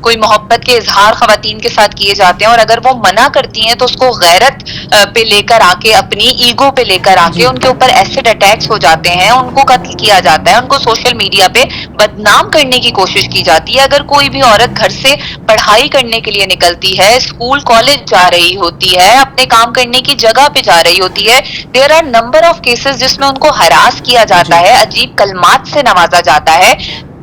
کوئی محبت کے اظہار خواتین کے ساتھ کیے جاتے ہیں, اور اگر وہ منع کرتی ہیں تو اس کو غیرت پہ لے کر آ کے, اپنی ایگو پہ لے کر آ کے ان کے اوپر ایسڈ اٹیکس ہو جاتے ہیں, ان کو قتل کیا جاتا ہے, ان کو سوشل میڈیا پہ بدنام کرنے کی کوشش کی جاتی ہے. اگر کوئی بھی عورت گھر سے پڑھائی کرنے کے لیے نکلتی ہے, اسکول کالج جا رہی ہوتی ہے, اپنے کام کرنے کی جگہ پہ جا رہی ہوتی ہے, there are number of cases جس میں ان کو ہراس کیا جاتا ہے, عجیب کلمات سے نوازا جاتا ہے.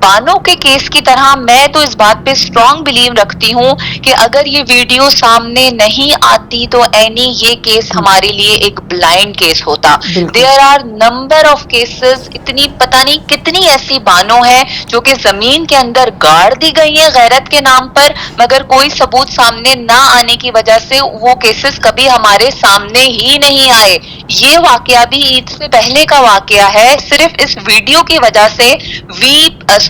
بانو کے کیس کی طرح میں تو اس بات پہ اسٹرانگ بلیو رکھتی ہوں کہ اگر یہ ویڈیو سامنے نہیں آتی تو اینی یہ کیس ہمارے لیے ایک بلائنڈ کیس ہوتا. There are number of cases, اتنی پتہ نہیں کتنی ایسی بانو ہیں جو کہ زمین کے اندر گاڑ دی گئی ہیں غیرت کے نام پر, مگر کوئی ثبوت سامنے نہ آنے کی وجہ سے وہ کیسز کبھی ہمارے سامنے ہی نہیں آئے. یہ واقعہ بھی عید سے پہلے کا واقعہ ہے. صرف اس ویڈیو کی وجہ سے we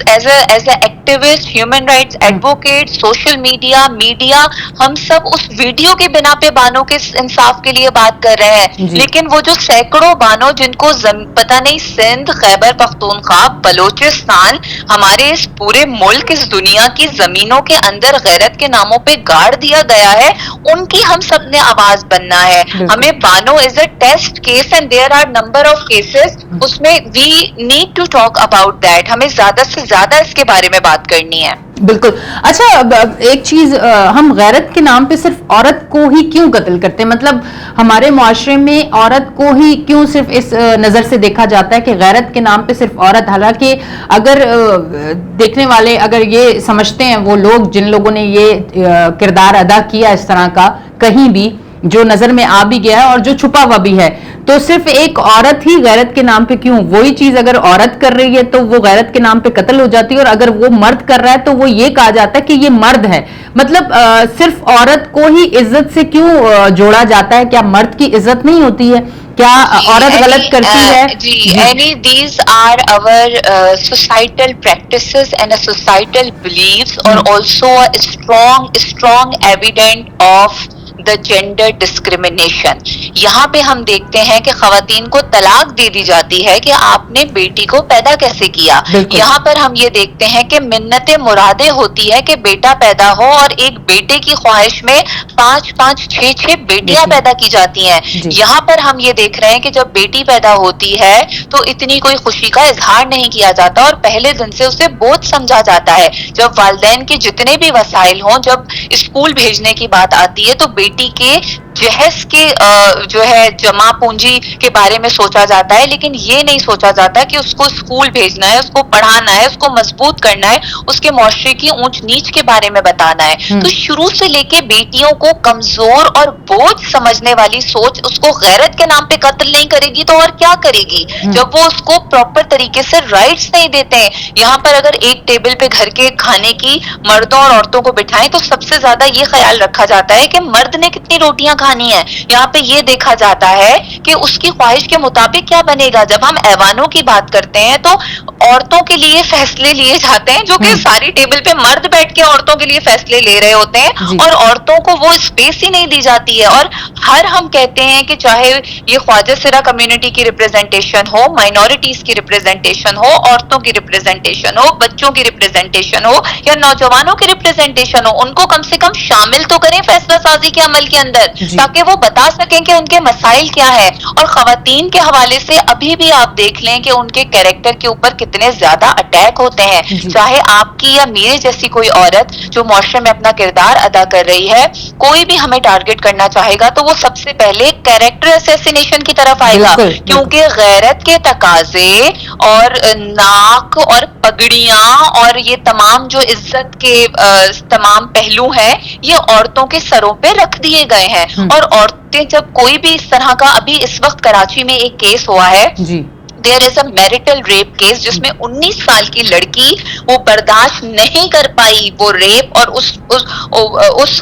as a activist, human rights advocate, social media, ہم سب اس ویڈیو کے بنا پہ بانو کے انصاف کے لیے بات کر رہے ہیں. لیکن وہ جو سینکڑوں بانو جن کو پتہ نہیں سندھ, خیبر پختونخوا, بلوچستان, ہمارے اس پورے ملک, اس دنیا کی زمینوں کے اندر غیرت کے ناموں پہ گاڑ دیا گیا ہے, ان کی ہم سب نے آواز بننا ہے. ہمیں Bano is a test case and there are number of cases, اس میں we need to talk about that. ہمیں زیادہ سے زیادہ اس کے بارے میں بات کرنی ہے. بالکل. اچھا ایک چیز, ہم غیرت کے نام پہ صرف عورت کو ہی کیوں قتل کرتے ہیں؟ مطلب ہمارے معاشرے میں عورت کو ہی کیوں صرف اس نظر سے دیکھا جاتا ہے کہ غیرت کے نام پہ صرف عورت؟ حالانکہ اگر دیکھنے والے اگر یہ سمجھتے ہیں, وہ لوگ جن لوگوں نے یہ کردار ادا کیا اس طرح کا کہیں بھی, جو نظر میں آ بھی گیا ہے اور جو چھپا ہوا بھی ہے, تو صرف ایک عورت ہی غیرت کے نام پہ کیوں؟ وہی چیز اگر عورت کر رہی ہے تو وہ غیرت کے نام پہ قتل ہو جاتی ہے, اور اگر وہ مرد کر رہا ہے تو وہ یہ کہا جاتا ہے کہ یہ مرد ہے. مطلب صرف عورت کو ہی عزت سے کیوں جوڑا جاتا ہے؟ کیا مرد کی عزت نہیں ہوتی ہے؟ کیا عورت غلط کرتی ہے؟ جی, these are our societal practices and a societal beliefs, or also a strong evidence of the gender discrimination. یہاں پہ ہم دیکھتے ہیں کہ خواتین کو طلاق دے دی جاتی ہے کہ آپ نے بیٹی کو پیدا کیسے کیا. یہاں پر ہم یہ دیکھتے ہیں کہ منتیں مرادیں ہوتی ہے کہ بیٹا پیدا ہو, اور ایک بیٹے کی خواہش میں 5 6 بیٹیاں پیدا کی جاتی ہیں. یہاں پر ہم یہ دیکھ رہے ہیں کہ جب بیٹی پیدا ہوتی ہے تو اتنی کوئی خوشی کا اظہار نہیں کیا جاتا, اور پہلے دن سے اسے بوجھ سمجھا جاتا ہے. جب والدین کے جتنے بھی وسائل ہوں, جب اسکول بھیجنے کی بات آتی ہے تو بیٹی کے جہیز کے جو ہے جمع پونجی کے بارے میں سوچا جاتا ہے, لیکن یہ نہیں سوچا جاتا کہ اس کو اسکول بھیجنا ہے, اس کو پڑھانا ہے, اس کو مضبوط کرنا ہے, اس کے معاشرے کی اونچ نیچ کے بارے میں بتانا ہے. تو شروع سے لے کے بیٹیوں کو کمزور اور بوجھ سمجھنے والی سوچ اس کو غیرت کے نام پہ قتل نہیں کرے گی تو اور کیا کرے گی, جب وہ اس کو پراپر طریقے سے رائٹس نہیں دیتے ہیں. یہاں پر اگر ایک ٹیبل پہ گھر کے کھانے کی مردوں اور عورتوں کو بٹھائیں تو سب سے زیادہ یہ خیال رکھا جاتا ہے کہ مرد نے کتنی روٹیاں کھانی ہے. یہاں پہ یہ دیکھا جاتا ہے کہ اس کی خواہش کے مطابق کیا بنے گا. جب ہم ایوانوں کی بات کرتے ہیں تو عورتوں کے لیے فیصلے لیے جاتے ہیں, جو کہ ساری ٹیبل پہ مرد بیٹھ کے عورتوں کے لیے فیصلے لے رہے ہوتے ہیں, اور عورتوں کو وہ اسپیس ہی نہیں دی جاتی ہے. اور ہم کہتے ہیں کہ چاہے یہ خواجہ سرا کمیونٹی کی ریپرزنٹیشن ہو, مائنورٹیز کی ریپرزنٹیشن ہو, عورتوں کی ریپرزنٹیشن ہو, بچوں کی ریپرزنٹیشن ہو, یا نوجوانوں کی ریپرزنٹیشن ہو, ان کو کم سے کم شامل تو کریں فیصلہ سازی کے عمل کے اندر, تاکہ وہ بتا سکیں کہ ان کے مسائل کیا ہے. اور خواتین کے حوالے سے ابھی بھی آپ دیکھ لیں کہ ان کے کیریکٹر کے اوپر کتنے زیادہ اٹیک ہوتے ہیں. چاہے آپ کی یا میرے جیسی کوئی عورت جو معاشرے میں اپنا کردار ادا کر رہی ہے, کوئی بھی ہمیں ٹارگٹ کرنا چاہے گا تو وہ سب سے پہلے کیریکٹر اسیسینیشن کی طرف آئے گا, کیونکہ غیرت کے تقاضے اور ناک اور پگڑیاں اور یہ تمام جو عزت کے تمام پہلو ہیں, یہ عورتوں کے سروں پہ رکھ دیے گئے ہیں. اور عورتیں جب کوئی بھی اس طرح کا, ابھی اس وقت کراچی میں ایک کیس ہوا ہے, دیر از اے میرٹل ریپ کیس, جس میں 19 سال کی لڑکی وہ برداشت نہیں کر پائی وہ ریپ, اور اس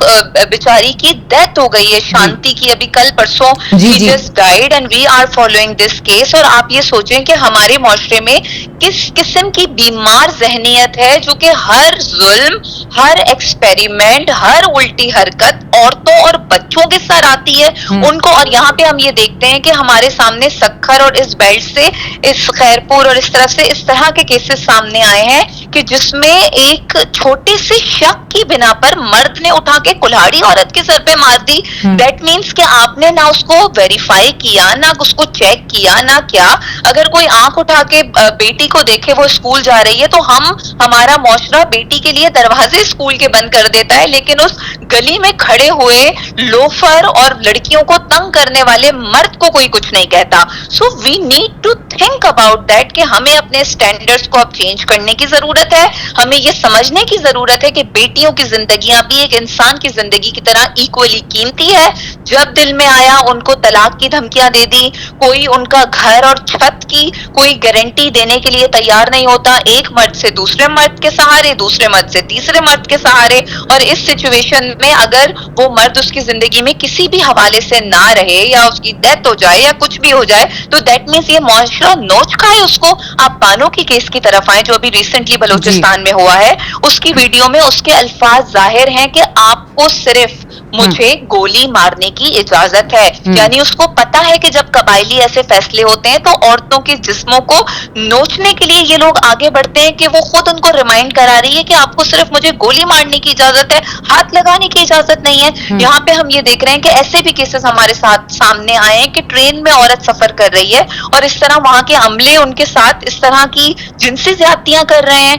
بیچاری کی ڈیتھ ہو گئی ہے, شانتی کی, ابھی کل پرسوں she just died and we are following this case. اور آپ یہ سوچیں کہ ہمارے معاشرے میں کس قسم کی بیمار ذہنیت ہے جو کہ ہر ظلم, ہر ایکسپیریمنٹ, ہر الٹی حرکت عورتوں اور بچوں کے سر آتی ہے ان کو. اور یہاں پہ ہم یہ دیکھتے ہیں کہ ہمارے سامنے سکھر اور اس بیلٹ سے, اس خیرپور اور اس طرف سے اس طرح کے کیسز سامنے آئے ہیں کہ جس میں ایک چھوٹے سے شک کی بنا پر مرد نے اٹھا کے کلہاڑی عورت کے سر پہ مار دی. دیٹ مینس کہ آپ نے نہ اس کو ویریفائی کیا, نہ اس کو چیک کیا, نہ کیا. اگر کوئی آنکھ اٹھا کے بیٹی کو دیکھے وہ اسکول جا رہی ہے تو ہمارا معاشرہ بیٹی کے لیے دروازے اسکول کے بند کر دیتا ہے, لیکن اس گلی میں کھڑے ہوئے لوفر اور لڑکیوں کو تنگ کرنے والے مرد کو کوئی کچھ نہیں کہتا. So we need to think about that کہ ہمیں اپنے اسٹینڈرڈس کو اب چینج کرنے کی ضرورت ہے. ہمیں یہ سمجھنے کی ضرورت ہے کہ بیٹیوں کی زندگیاں بھی ایک انسان کی زندگی کی طرح ایکولی قیمتی ہے. جب دل میں آیا ان کو طلاق کی دھمکیاں دے دی. کوئی ان کا گھر اور چھت کی کوئی گارنٹی دینے کے لیے تیار نہیں ہوتا. ایک مرد سے دوسرے مرد کے سہارے, دوسرے مرد سے تیسرے مرد کے سہارے. اور اس سچویشن میں اگر وہ مرد اس کی زندگی میں کسی بھی حوالے سے نہ رہے یا اس کی ڈیتھ ہو جائے یا کچھ بھی ہو جائے تو دیٹ مینس یہ معاشرہ نوچ کھائے اس کو. آپ بانو کی کیس کی طرف آئیں جو ابھی ریسنٹلی بلوچستان میں ہوا ہے. اس کی ویڈیو میں اس کے الفاظ ظاہر ہیں کہ آپ کو صرف مجھے گولی مارنے کی اجازت ہے. یعنی اس کو پتا ہے کہ جب قبائلی ایسے فیصلے ہوتے ہیں تو عورتوں کے جسموں کو نوچنے کے لیے یہ لوگ آگے بڑھتے ہیں کہ وہ خود ان کو ریمائنڈ کرا رہی ہے کہ آپ کو صرف مجھے گولی مارنے کی اجازت ہے, ہاتھ لگانے کی اجازت نہیں ہے. یہاں پہ ہم یہ دیکھ رہے ہیں کہ ایسے بھی کیسز ہمارے ساتھ سامنے آئے ہیں کہ ٹرین میں عورت سفر کر رہی ہے اور اس طرح وہاں کے عملے ان کے ساتھ اس طرح کی جنسی زیادتیاں کر رہے ہیں.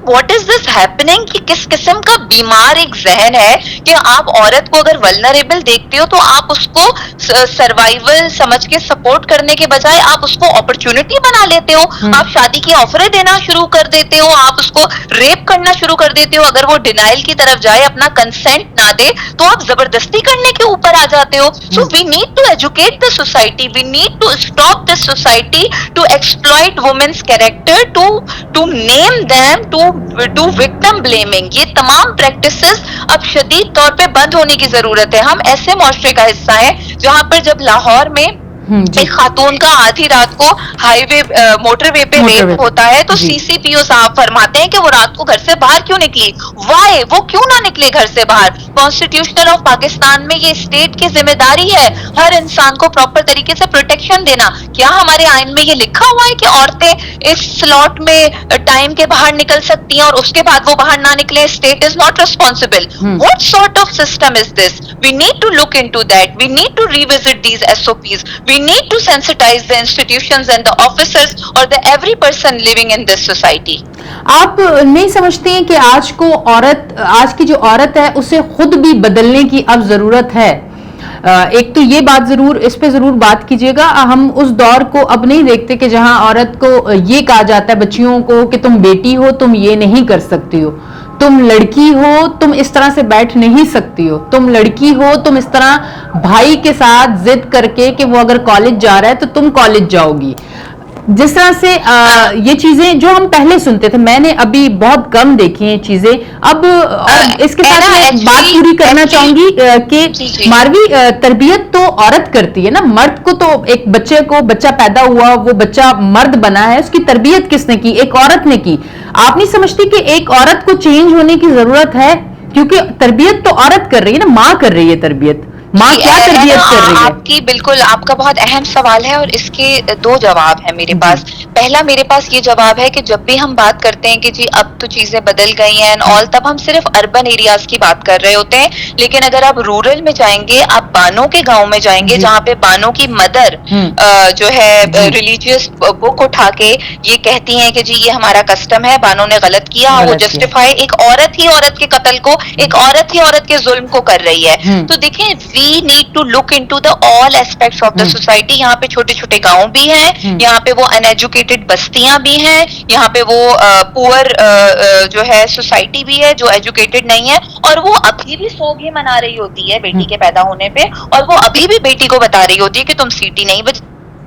واٹ از دس ہیپننگ کہ کس قسم کا بیمار ایک ذہن ہے کہ آپ عورت کو اگر ولنریبل دیکھتے ہو تو آپ اس کو سروائیول سمجھ کے سپورٹ کرنے کے بجائے آپ اس کو اپرچونٹی بنا لیتے ہو. آپ شادی کی آفریں دینا شروع کر دیتے ہو, آپ اس کو ریپ کرنا شروع کر دیتے ہو. اگر وہ ڈینائل کی طرف جائے, اپنا کنسنٹ نہ دے تو آپ زبردستی کرنے کے اوپر آ جاتے ہو. So we need to educate the society, we need to stop this society to exploit women's character, to name them, to victim blaming. یہ تمام پریکٹسز اب شدید طور پہ بند ہونے کی ضرورت ہے. ہم ایسے معاشرے کا حصہ ہیں جہاں پر جب لاہور میں ایک خاتون کا آدھی رات کو ہائی وے موٹر وے پہ ریپ ہوتا ہے تو سی سی پی او صاحب فرماتے ہیں کہ وہ رات کو گھر سے باہر کیوں نکلی, وائی, وہ کیوں نہ نکلے گھر سے باہر. کانسٹیٹیوشنل آف پاکستان میں یہ اسٹیٹ کی ذمہ داری ہے ہر انسان کو پراپر طریقے سے پروٹیکشن دینا. کیا ہمارے آئین میں یہ لکھا ہوا ہے کہ عورتیں اس سلاٹ میں ٹائم کے باہر نکل سکتی ہیں اور اس کے بعد وہ باہر نہ نکلے؟ State is not responsible. What sort of system is this? We need to look into that. We need to revisit these SOPs. We need to sensitize the institutions and the officers or the every person living in this society. آپ نہیں سمجھتے ہیں کہ آج کی جو عورت ہے اسے خود بھی بدلنے کی اب ضرورت ہے؟ ایک تو یہ بات اس پہ ضرور بات کیجیے گا. ہم اس دور کو اب نہیں دیکھتے کہ جہاں عورت کو یہ کہا جاتا ہے بچیوں کو کہ تم بیٹی ہو, تم یہ نہیں کر سکتی ہو, تم لڑکی ہو, تم اس طرح سے بیٹھ نہیں سکتی ہو, تم لڑکی ہو, تم اس طرح بھائی کے ساتھ ضد کر کے کہ وہ اگر کالج جا رہا ہے تو تم کالج جاؤ گی. جس طرح سے یہ چیزیں جو ہم پہلے سنتے تھے, میں نے ابھی بہت کم دیکھی ہیں چیزیں. اب اس کے ساتھ میں بات پوری کرنا چاہوں گی کہ ماروی, تربیت تو عورت کرتی ہے نا, مرد کو تو ایک بچہ پیدا ہوا, وہ بچہ مرد بنا ہے, اس کی تربیت کس نے کی؟ ایک عورت نے کی. آپ نہیں سمجھتی کہ ایک عورت کو چینج ہونے کی ضرورت ہے؟ کیونکہ تربیت تو عورت کر رہی ہے نا, ماں کر رہی ہے تربیت. ماں کیا تربیت کر رہی ہے؟ آپ کی بالکل, آپ کا بہت اہم سوال ہے اور اس کے دو جواب ہیں میرے پاس. پہلا میرے پاس یہ جواب ہے کہ جب بھی ہم بات کرتے ہیں کہ جی اب تو چیزیں بدل گئی ہیں اور تب ہم صرف اربن ایریاز کی بات کر رہے ہوتے ہیں. لیکن اگر آپ رورل میں جائیں گے, آپ بانوں کے گاؤں میں جائیں گے جہاں پہ بانوں کی مدر جو ہے ریلیجیس بک اٹھا کے یہ کہتی ہیں کہ جی یہ ہمارا کسٹم ہے, بانوں نے غلط کیا, وہ جسٹیفائی ایک عورت ہی عورت کے قتل کو, ایک عورت ہی عورت کے ظلم کو کر رہی ہے. تو دیکھیں we need to look into the all aspects of the society. یہاں پہ چھوٹے چھوٹے گاؤں بھی ہیں, یہاں پہ وہ انیجوکیٹڈ بستیاں بھی ہیں, یہاں پہ وہ پور جو ہے سوسائٹی بھی ہے جو ایجوکیٹڈ نہیں ہے, اور وہ ابھی بھی سوگ ہی منا رہی ہوتی ہے بیٹی کے پیدا ہونے پہ, اور وہ ابھی بھی بیٹی کو بتا رہی ہوتی ہے کہ تم سیٹی نہیں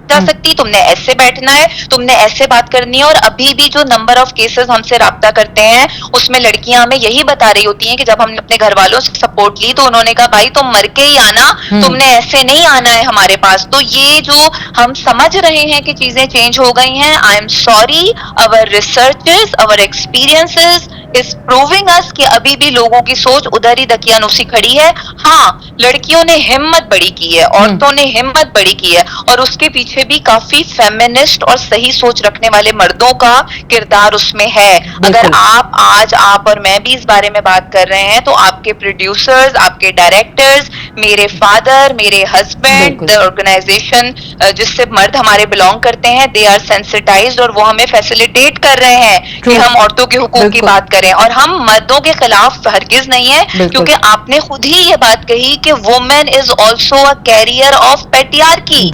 جا سکتی, تم نے ایسے بیٹھنا ہے, تم نے ایسے بات کرنی ہے. اور ابھی بھی جو نمبر آف کیسز ہم سے رابطہ کرتے ہیں اس میں لڑکیاں ہمیں یہی بتا رہی ہوتی ہیں کہ جب ہم نے اپنے گھر والوں سے سپورٹ لی تو انہوں نے کہا بھائی تم مر کے ہی آنا, تم نے ایسے نہیں آنا ہے ہمارے پاس. تو یہ جو ہم سمجھ رہے ہیں کہ چیزیں چینج ہو گئی ہیں, I am sorry, our researches, our experiences is proving us کہ ابھی بھی لوگوں کی سوچ ادھر ہی دقیانوسی کھڑی ہے. ہاں, لڑکیوں نے ہمت بڑی کی ہے, عورتوں نے ہمت بڑی کی ہے, اور اس کے پیچھے بھی کافی فیمنسٹ اور صحیح سوچ رکھنے والے مردوں کا کردار اس میں ہے. اگر آپ اور میں بھی اس بارے میں بات کر رہے ہیں تو آپ کے پروڈیوسرز, آپ کے ڈائریکٹرز, میرے فادر, میرے ہسبینڈ, the organization جس سے مرد ہمارے بلونگ کرتے ہیں, they are sensitized, اور وہ ہمیں فیسیلیٹیٹ کر رہے ہیں کہ ہم عورتوں کے حقوق کی بات کریں. اور ہم مردوں کے خلاف ہرگز نہیں ہیں, کیونکہ آپ نے خود ہی یہ بات کہی کہ woman is also a carrier of patriarchy,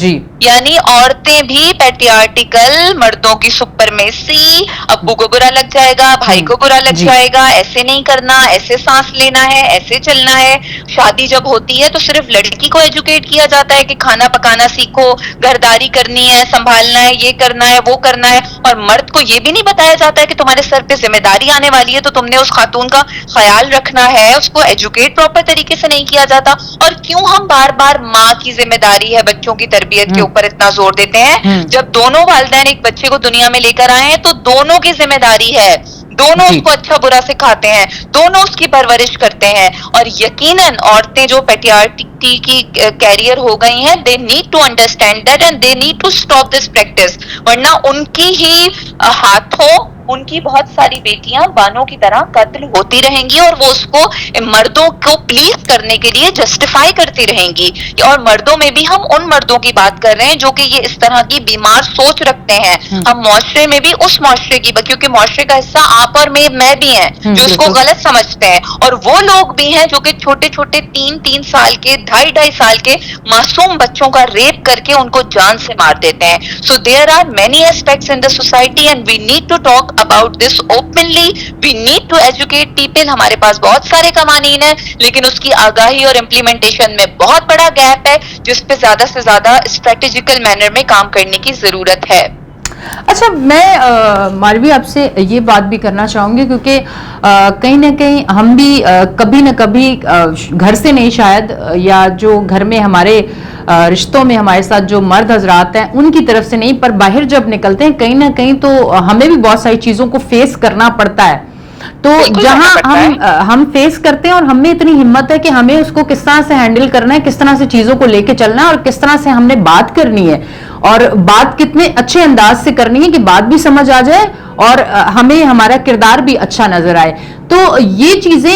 یعنی عورتیں بھی پیٹریارٹیکل, مردوں کی سپرمیسی, ابو کو برا لگ جائے گا, بھائی کو برا لگ جائے گا, ایسے نہیں کرنا, ایسے سانس لینا ہے, ایسے چلنا ہے. شادی جب ہوتی ہے تو صرف لڑکی کو ایجوکیٹ کیا جاتا ہے کہ کھانا پکانا سیکھو, گھرداری کرنی ہے, سنبھالنا ہے, یہ کرنا ہے, وہ کرنا ہے, اور مرد کو یہ بھی نہیں بتایا جاتا ہے کہ تمہارے سر پہ ذمہ داری آنے والی ہے تو تم نے اس خاتون کا خیال رکھنا ہے. اس کو ایجوکیٹ پراپر طریقے سے نہیں کیا جاتا. اور کیوں ہم بار بار ماں کی ذمہ داری ہے بچوں کی تربیت کے اوپر اتنا زور دیتے ہیں؟ جب دونوں والدین ایک بچے کو دنیا میں لے کر آئے ہیں تو دونوں کی ذمہ داری ہے, دونوں اس کو اچھا برا سکھاتے ہیں, دونوں اس کی پرورش کرتے ہیں. اور یقیناً عورتیں جو پیٹریارکی کی کیریئر ہو گئی ہیں, they need to understand that and they need to stop this practice, ورنہ ان کی ہی ہاتھوں ان کی بہت ساری بیٹیاں بانوں کی طرح قتل ہوتی رہیں گی, اور وہ اس کو مردوں کو پلیز کرنے کے لیے جسٹیفائی کرتی رہیں گی. اور مردوں میں بھی ہم ان مردوں کی بات کر رہے ہیں جو کہ یہ اس طرح کی بیمار سوچ رکھتے ہیں. ہم معاشرے میں بھی اس معاشرے کی, کیونکہ معاشرے کا حصہ آپ اور میں بھی ہیں جو اس کو غلط سمجھتے ہیں, اور وہ لوگ بھی ہیں جو کہ چھوٹے چھوٹے 3 سال کے, 2.5 سال کے معصوم بچوں کا ریپ کر کے ان کو جان سے مار دیتے ہیں. So there are many aspects in the society and we need to talk about this openly. We need to educate people. ہمارے پاس بہت سارے قوانین ہیں لیکن اس کی آگاہی اور امپلیمنٹیشن میں بہت بڑا گیپ ہے, جس پہ زیادہ سے زیادہ اسٹریٹجیکل مینر میں کام کرنے کی ضرورت ہے. اچھا, میں ماروی آپ سے یہ بات بھی کرنا چاہوں گی کیونکہ کہیں نہ کہیں ہم بھی کبھی نہ کبھی گھر سے نہیں شاید, یا جو گھر میں ہمارے رشتوں میں ہمارے ساتھ جو مرد حضرات ہیں ان کی طرف سے نہیں, پر باہر جب نکلتے ہیں کہیں نہ کہیں تو ہمیں بھی بہت ساری چیزوں کو فیس کرنا پڑتا ہے. تو جہاں ہم فیس کرتے ہیں اور ہم میں اتنی ہمت ہے کہ ہمیں اس کو کس طرح سے ہینڈل کرنا ہے, کس طرح سے چیزوں کو لے کے چلنا ہے, اور کس طرح سے ہم نے بات کرنی ہے, اور بات کتنے اچھے انداز سے کرنی ہے کہ بات بھی سمجھ آ جائے اور ہمیں ہمارا کردار بھی اچھا نظر آئے. تو یہ چیزیں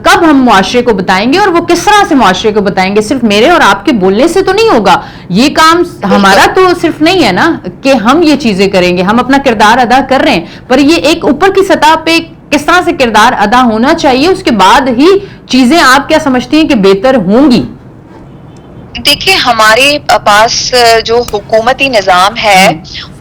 کب ہم معاشرے کو بتائیں گے اور وہ کس طرح سے معاشرے کو بتائیں گے؟ صرف میرے اور آپ کے بولنے سے تو نہیں ہوگا, یہ کام ہمارا تو صرف نہیں ہے نا کہ ہم یہ چیزیں کریں گے, ہم اپنا کردار ادا کر رہے ہیں, پر یہ ایک اوپر کی سطح پہ کس طرح سے کردار ادا ہونا چاہیے, اس کے بعد ہی چیزیں آپ کیا سمجھتی ہیں کہ بہتر ہوں گی؟ دیکھیں, ہمارے پاس جو حکومتی نظام ہے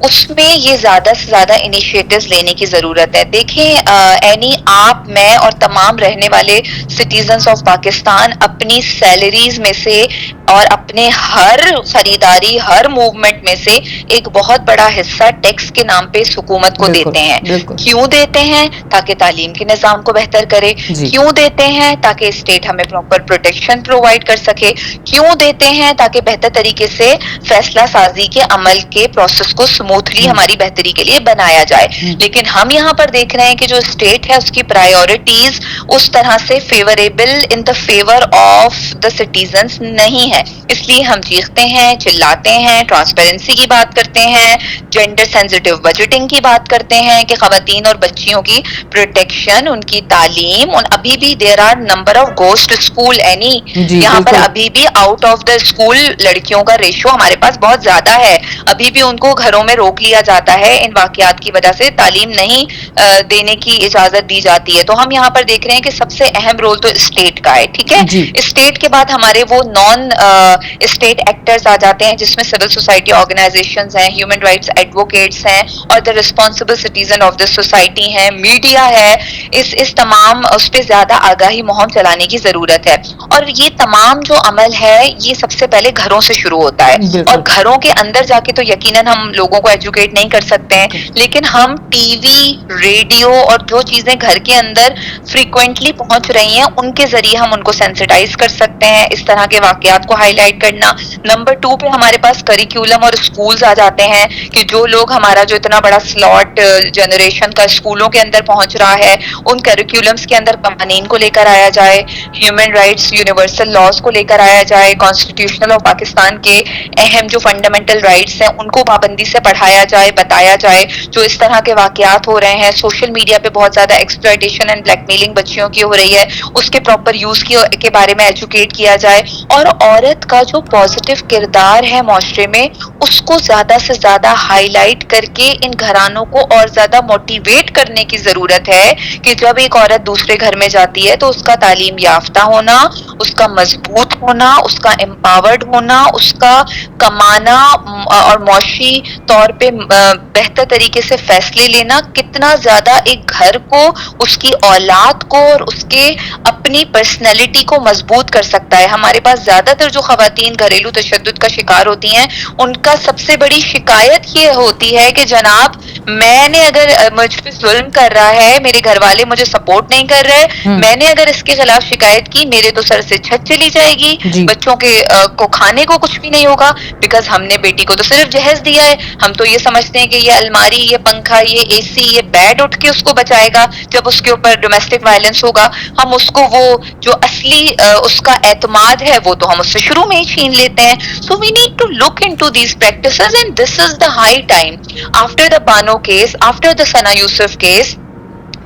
اس میں یہ زیادہ سے زیادہ انیشیٹوز لینے کی ضرورت ہے. دیکھیں اینی, آپ, میں اور تمام رہنے والے سٹیزنز آف پاکستان اپنی سیلریز میں سے اور اپنے ہر خریداری, ہر موومنٹ میں سے ایک بہت بڑا حصہ ٹیکس کے نام پہ اس حکومت کو دیتے ہیں. کیوں دیتے ہیں؟ تاکہ تعلیم کے نظام کو بہتر کرے. کیوں دیتے ہیں؟ تاکہ اسٹیٹ ہمیں پراپر پروٹیکشن پرووائڈ کر سکے. کیوں دیتے ہیں؟ تاکہ بہتر طریقے سے فیصلہ سازی کے عمل کے پروسیس کو اسموتھلی ہماری بہتری کے لیے بنایا جائے. لیکن ہم یہاں پر دیکھ رہے ہیں کہ جو اسٹیٹ ہے اس کی پرائیورٹیز اس طرح سے favourable in the favour of the citizens نہیں ہے. اس لیے ہم چیختے ہیں, چلاتے ہیں, ٹرانسپیرنسی کی بات کرتے ہیں, جینڈر سینسٹیو بجٹنگ کی بات کرتے ہیں کہ خواتین اور بچیوں کی پروٹیکشن, ان کی تعلیم, ابھی بھی there are number of ghost school any, یہاں پر ابھی بھی آؤٹ آف دا اسکول لڑکیوں کا ریشو ہمارے پاس بہت زیادہ ہے. ابھی بھی ان کو گھروں میں روک لیا جاتا ہے, ان واقعات کی وجہ سے تعلیم نہیں دینے کی اجازت دی جاتی ہے. تو ہم یہاں پر دیکھ رہے ہیں ہیں کہ سب سے اہم رول تو اسٹیٹ کا ہے, ٹھیک ہے. جی. اسٹیٹ کے بعد ہمارے وہ نان اسٹیٹ ایکٹرز آ جاتے ہیں, جس میں سول سوسائٹی آرگنائزیشنز ہیں, ہیومن رائٹس ایڈوکیٹس ہیں, اور the responsible citizen of the society ہیں, میڈیا ہے. اس تمام اس پہ زیادہ آگاہی مہم چلانے کی ضرورت ہے. اور یہ تمام جو عمل ہے یہ سب سے پہلے گھروں سے شروع ہوتا ہے, اور گھروں کے اندر جا کے تو یقیناً ہم لوگوں کو ایجوکیٹ نہیں کر سکتے ہیں, لیکن ہم ٹی وی, ریڈیو اور جو چیزیں گھر کے اندر فریکوینٹلی پہنچ رہی ہیں ان کے ذریعے ہم ان کو سینسٹائز کر سکتے ہیں, اس طرح کے واقعات کو ہائی لائٹ کرنا. نمبر 2 پہ ہمارے پاس کریکولم اور اسکولز آ جاتے ہیں کہ جو لوگ ہمارا جو اتنا بڑا سلاٹ جنریشن کا اسکولوں کے اندر پہنچ رہا ہے, ان کریکولمس کے اندر قوانین کو لے کر آیا جائے, ہیومن رائٹس یونیورسل لاز کو لے کر آیا جائے, کانسٹیٹیوشنل اور پاکستان کے اہم جو فنڈامنٹل رائٹس ہیں ان کو پابندی سے پڑھایا جائے, بتایا جائے. جو اس طرح کے واقعات ہو رہے ہیں, سوشل میڈیا پہ بہت زیادہ ایکسپلائٹیشن اینڈ بلیک میلنگ بچیوں کی ہو رہی ہے, اس کے پراپر یوز کے بارے میں ایجوکیٹ کیا جائے. اور عورت کا جو پازیٹیو کردار ہے معاشرے میں اس کو زیادہ سے زیادہ ہائی لائٹ کر کے ان گھرانوں کو اور زیادہ موٹیویٹ کرنے کی ضرورت ہے کہ جب ایک عورت دوسرے گھر میں جاتی ہے تو اس کا تعلیم یافتہ ہونا, اس کا مضبوط ہونا, اس کا امپاورڈ ہونا, اس کا کمانا اور معاشی طور پہ بہتر طریقے سے فیصلے لینا کتنا زیادہ ایک گھر کو, اس کی اولاد کو اور اس کے اپنی پرسنالٹی کو مضبوط کر سکتا ہے. ہمارے پاس زیادہ تر جو خواتین گھریلو تشدد کا شکار ہوتی ہیں ان کا سب سے بڑی شکایت یہ ہوتی ہے کہ جناب میں نے اگر مجھ پہ ظلم کر رہا ہے, میرے گھر والے مجھے سپورٹ نہیں کر رہے, میں نے اگر اس کے خلاف شکایت کی میرے تو سر سے چھت چلی جائے گی, بچوں کے کو کھانے کو کچھ بھی نہیں ہوگا, بیکاز ہم نے بیٹی کو تو صرف جہیز دیا ہے. ہم تو یہ سمجھتے ہیں کہ یہ الماری, یہ پنکھا, یہ اے سی, یہ بیڈ اٹھ کے اس کو بچائے گا جب اس کے اوپر ڈومیسٹک وائلنس ہوگا. ہم اس کو وہ جو اصلی اس کا اعتماد ہے وہ تو ہم اس سے شروع میں ہی چھین لیتے ہیں. So we need to look into these practices and this is the high time after the Bano case, after the Sana Yousaf case,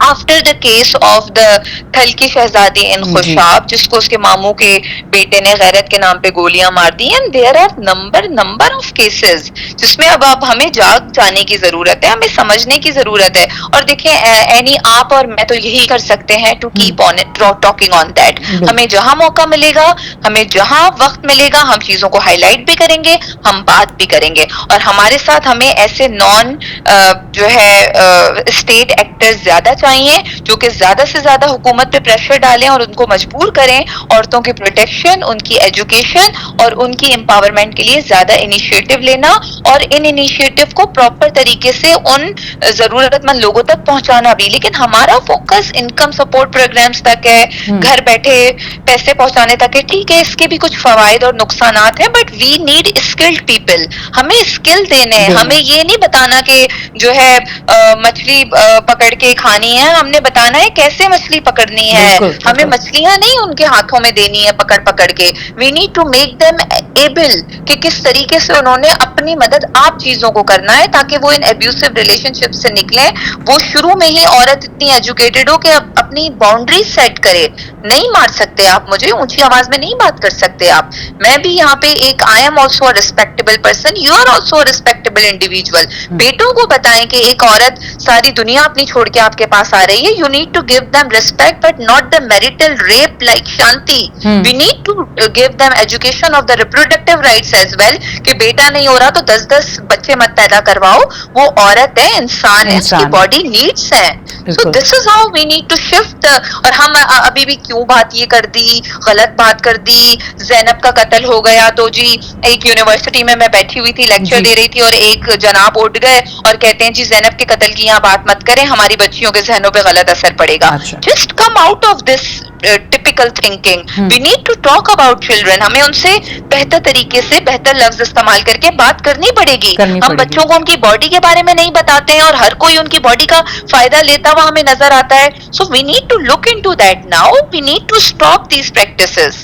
after the case of the Thal کی شہزادی ان خوشاب جس کو اس کے ماموں کے بیٹے نے غیرت کے نام پہ گولیاں مار دی. And there are number of cases جس میں اب ہمیں جاگ جانے کی ضرورت ہے, ہمیں سمجھنے کی ضرورت ہے. اور دیکھیں اینی آپ اور میں تو یہی کر سکتے ہیں to keep on talking on that. ہمیں جہاں موقع ملے گا, ہمیں جہاں وقت ملے گا, ہم چیزوں کو ہائی لائٹ بھی کریں گے, ہم بات بھی کریں گے. اور ہمارے ساتھ ہمیں ایسے نان جو ہے اسٹیٹ ایکٹرز زیادہ چاہیے جو کہ زیادہ سے زیادہ حکومت پہ پریشر ڈالیں اور ان کو مجبور کریں عورتوں کی پروٹیکشن, ان کی ایجوکیشن اور ان کی امپاورمنٹ کے لیے زیادہ انیشیٹو لینا, اور ان انیشیٹو کو پراپر طریقے سے ان ضرورت مند لوگوں تک پہنچانا بھی. لیکن ہمارا فوکس انکم سپورٹ پروگرامز تک ہے, گھر بیٹھے پیسے پہنچانے تک ہے. ٹھیک ہے اس کے بھی کچھ فوائد اور نقصانات ہیں, but we need skilled people. ہمیں اسکل دینے ہیں, ہمیں یہ نہیں بتانا کہ جو ہے مچھلی پکڑ کے کھانی ہے, ہم نے بتانا ہے کیسے مچھلی پکڑنی ہے. ہمیں مچھلیاں نہیں ان کے ہاتھوں میں دینی ہے پکڑ کے. We need to make them able کہ کس طریقے سے انہوں نے اپنی مدد آپ چیزوں کو کرنا ہے تاکہ وہ ان ابیوسو ریلیشن شپ سے نکلیں. وہ شروع میں ہی عورت اتنی ایجوکیٹڈ ہو کہ اپنی باؤنڈریز سیٹ کرے. نہیں مار سکتے آپ مجھے, اونچی آواز میں نہیں بات کر سکتے آپ, میں بھی یہاں پہ ایک I am also a respectable person, you are also a respectable individual. بیٹوں کو بتائیں کہ ایک عورت ساری دنیا اپنی چھوڑ کے آپ کے پاس آ رہی ہے, you need to give them respect but not the marital rape like Shanti. We need to give them education of the reproductive rights as well کہ بیٹا نہیں ہو رہا تو 10 بچے مت پیدا کرواؤ, وہ عورت ہے, انسان ہے, اس کی باڈی نیڈس ہیں. So this is how we need to shift. اور ہم ابھی بھی کیوں بات یہ کر دی, غلط بات کر دی, زینب کا قتل ہو گیا تو جی ایک یونیورسٹی میں بیٹھی ہوئی تھی, لیکچر دے رہی تھی اور ایک جناب اٹھ گئے اور کہتے ہیں جی زینب کے قتل کی یہاں بات مت کریں, ہماری بچیوں کے ذہنوں پہ غلط اثر پڑے گا. Just come out of this typical thinking. We need to talk about children. ہمیں ان سے بہتر طریقے سے بہتر لفظ استعمال کر کے بات کرنی پڑے گی. ہم بچوں کو ان کی باڈی کے بارے میں نہیں بتاتے ہیں اور ہر کوئی ان کی باڈی کا فائدہ لیتا ہوا ہمیں نظر آتا ہے. So we need to look into that now. We need to stop these practices.